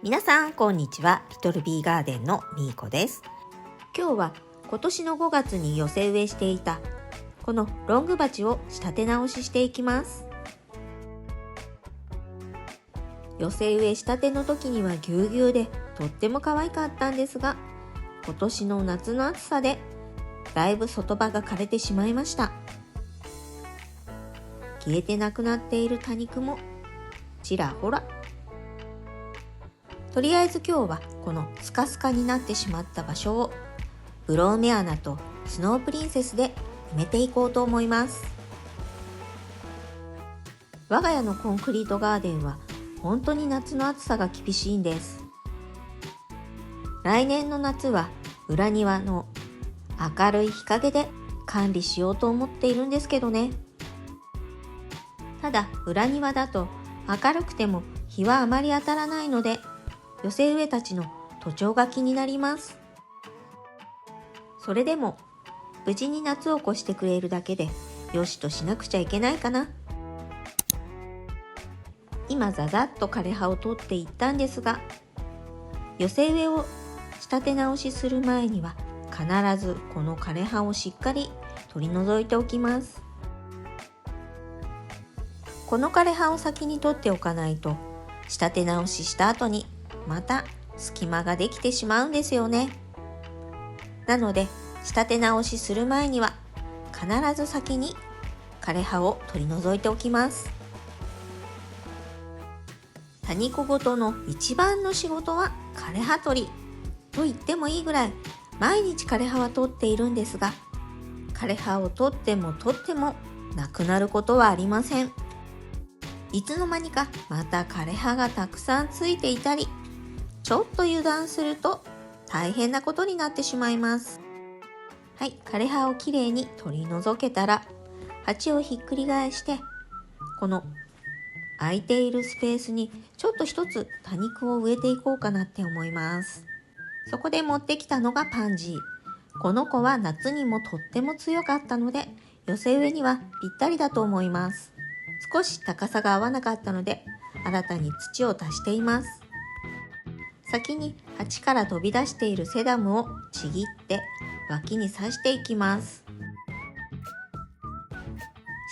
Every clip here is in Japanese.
皆さんこんにちは。リトルビーガーデンのみーこです。今日は今年の5月に寄せ植えしていたこのロングバチを仕立て直ししていきます。寄せ植えしたての時にはぎゅうぎゅうでとっても可愛かったんですが、今年の夏の暑さでだいぶ外葉が枯れてしまいました。消えてなくなっている多肉もちらほら。とりあえず今日はこのスカスカになってしまった場所をブローメアナとスノープリンセスで埋めていこうと思います。我が家のコンクリートガーデンは本当に夏の暑さが厳しいんです。来年の夏は裏庭の明るい日陰で管理しようと思っているんですけどね。ただ裏庭だと明るくても日はあまり当たらないので、寄せ植えたちの徒長が気になります。それでも無事に夏を越してくれるだけでよしとしなくちゃいけないかな。今ざざっと枯れ葉を取っていったんですが、寄せ植えを仕立て直しする前には必ずこの枯れ葉をしっかり取り除いておきます。この枯れ葉を先に取っておかないと仕立て直しした後にまた隙間ができてしまうんですよね。なので仕立て直しする前には必ず先に枯れ葉を取り除いておきます。多肉ごとの一番の仕事は枯れ葉取りと言ってもいいぐらい毎日枯れ葉は取っているんですが、枯れ葉を取っても取ってもなくなることはありません。いつの間にかまた枯れ葉がたくさんついていたり、ちょっと油断すると大変なことになってしまいます。はい、枯れ葉をきれいに取り除けたら鉢をひっくり返して、この空いているスペースにちょっと一つ多肉を植えていこうかなって思います。そこで持ってきたのがパンジー。この子は夏にもとっても強かったので寄せ植えにはぴったりだと思います。少し高さが合わなかったので新たに土を足しています。先に鉢から飛び出しているセダムをちぎって脇に刺していきます。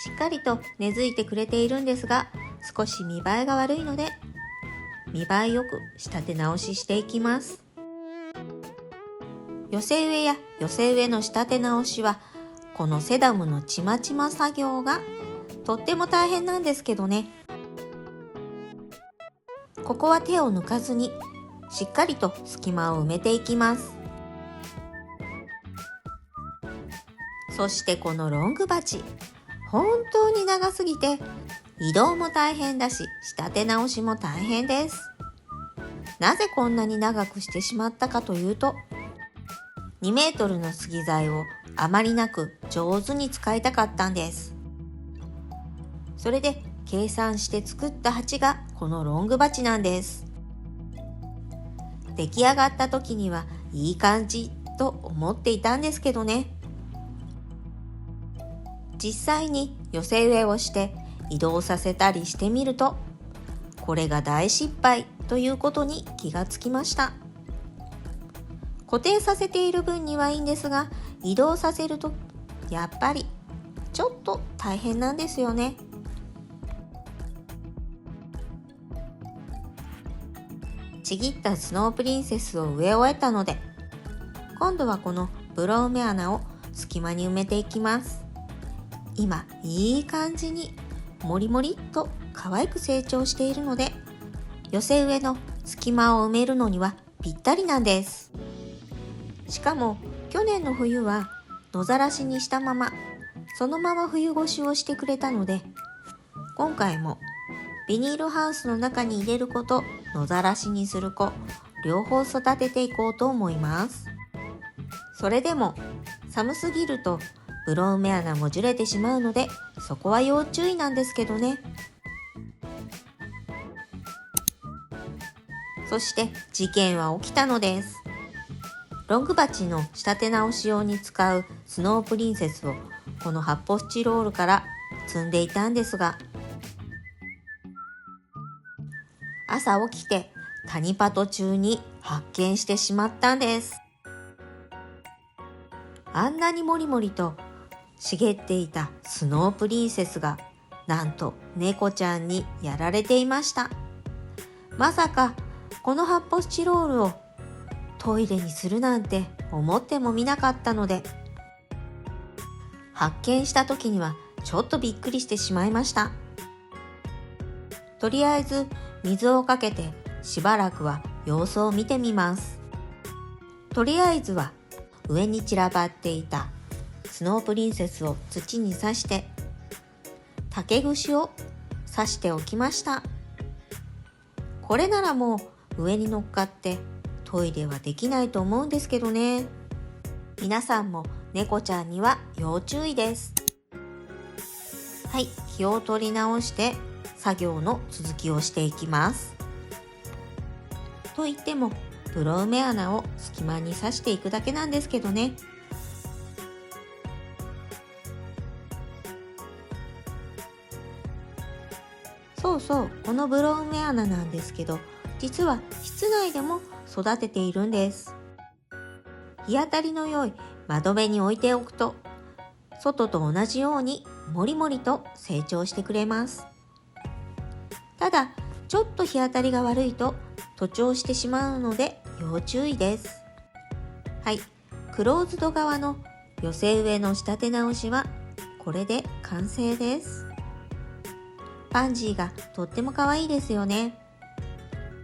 しっかりと根付いてくれているんですが、少し見栄えが悪いので見栄えよく仕立て直ししていきます。寄せ植えや寄せ植えの仕立て直しはこのセダムのちまちま作業がとっても大変なんですけどね。ここは手を抜かずにしっかりと隙間を埋めていきます。そしてこのロングバチ、本当に長すぎて移動も大変だし仕立て直しも大変です。なぜこんなに長くしてしまったかというと、2メートルの杉材をあまりなく上手に使いたかったんです。それで計算して作った鉢がこのロングバチなんです。出来上がった時にはいい感じと思っていたんですけどね。実際に寄せ植えをして移動させたりしてみると、これが大失敗ということに気がつきました。固定させている分にはいいんですが、移動させるとやっぱりちょっと大変なんですよね。ちぎったスノープリンセスを植え終えたので、今度はこのブローメアナを隙間に埋めていきます。今いい感じにもりもりっと可愛く成長しているので、寄せ植えの隙間を埋めるのにはぴったりなんです。しかも去年の冬は野ざらしにしたままそのまま冬越しをしてくれたので、今回もビニールハウスの中に入れる子と野ざらしにする子両方育てていこうと思います。それでも寒すぎるとブローメアナもじゅれてしまうので、そこは要注意なんですけどね。そして事件は起きたのです。ロングバチの仕立て直し用に使うスノープリンセスをこの発泡スチロールから積んでいたんですが、朝起きてタニパト中に発見してしまったんです。あんなにもりもりと茂っていたスノープリンセスがなんと猫ちゃんにやられていました。まさかこの発泡スチロールをトイレにするなんて思ってもみなかったので、発見した時にはちょっとびっくりしてしまいました。とりあえず水をかけてしばらくは様子を見てみます。とりあえずは上に散らばっていたスノープリンセスを土に刺して竹串を刺しておきました。これならもう上に乗っかってトイレはできないと思うんですけどね。皆さんも猫ちゃんには要注意です。はい、気を取り直して作業の続きをしていきます。と言ってもブローメ穴を隙間に刺していくだけなんですけどね。そうそう、このブローメ穴なんですけど、実は室内でも育てているんです。日当たりの良い窓辺に置いておくと、外と同じようにもりもりと成長してくれます。ただ、ちょっと日当たりが悪いと徒長してしまうので要注意です。はい、クローズド側の寄せ植えの仕立て直しはこれで完成です。パンジーがとっても可愛いですよね。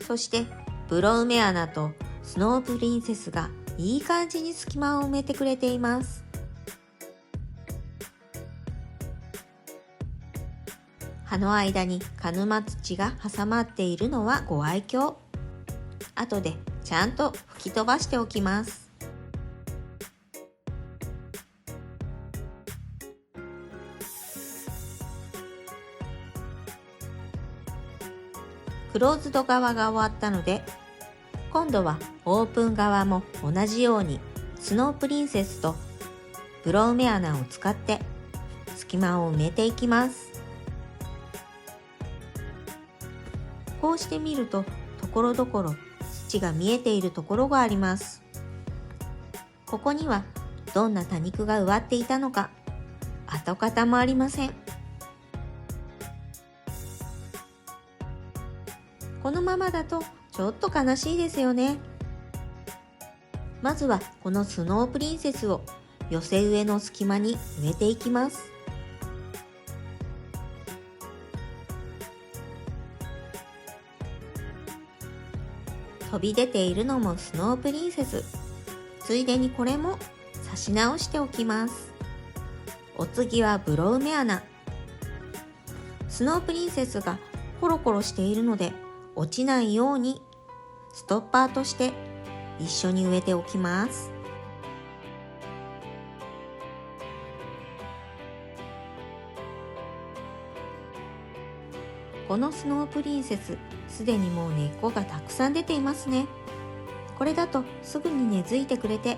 そしてブローメ穴とスノープリンセスがいい感じに隙間を埋めてくれています。葉の間に鹿沼土が挟まっているのはご愛嬌。後でちゃんと吹き飛ばしておきます。クローズド側が終わったので、今度はオープン側も同じようにスノープリンセスとブローメ穴を使って隙間を埋めていきます。こうして見るとところどころ土が見えているところがあります。ここにはどんな多肉が植わっていたのか跡形もありません。このままだとちょっと悲しいですよね。まずはこのスノープリンセスを寄せ植えの隙間に植えていきます。飛び出ているのもスノープリンセス。ついでにこれも刺し直しておきます。お次はブローメ穴。スノープリンセスがコロコロしているので落ちないようにストッパーとして一緒に植えておきます。このスノープリンセス、すでにもう根っこがたくさん出ていますね。これだとすぐに根付いてくれて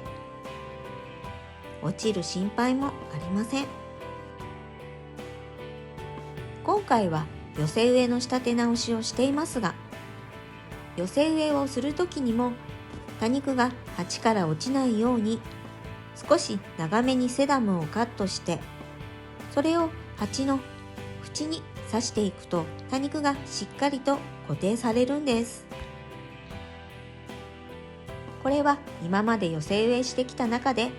落ちる心配もありません。今回は寄せ植えの仕立て直しをしていますが、寄せ植えをする時にも多肉が鉢から落ちないように少し長めにセダムをカットして、それを鉢の縁に刺していくと多肉がしっかりと固定されるんです。これは今まで寄せ植えしてきた中で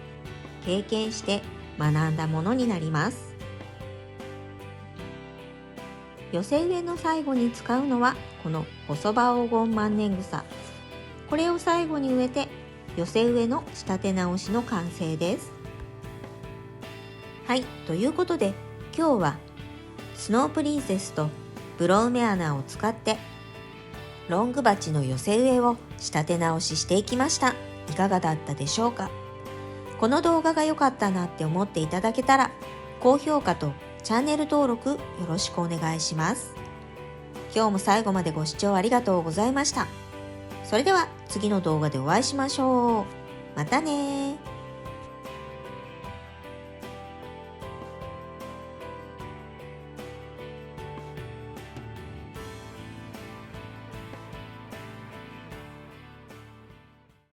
経験して学んだものになります。寄せ植えの最後に使うのはこの細葉黄金万年草。これを最後に植えて寄せ植えの仕立て直しの完成です。はい、ということで今日はスノープリンセスとブローメ穴を使ってロング鉢の寄せ植えを仕立て直ししていきました。いかがだったでしょうか。この動画が良かったなって思っていただけたら高評価とチャンネル登録よろしくお願いします。今日も最後までご視聴ありがとうございました。それでは次の動画でお会いしましょう。またね。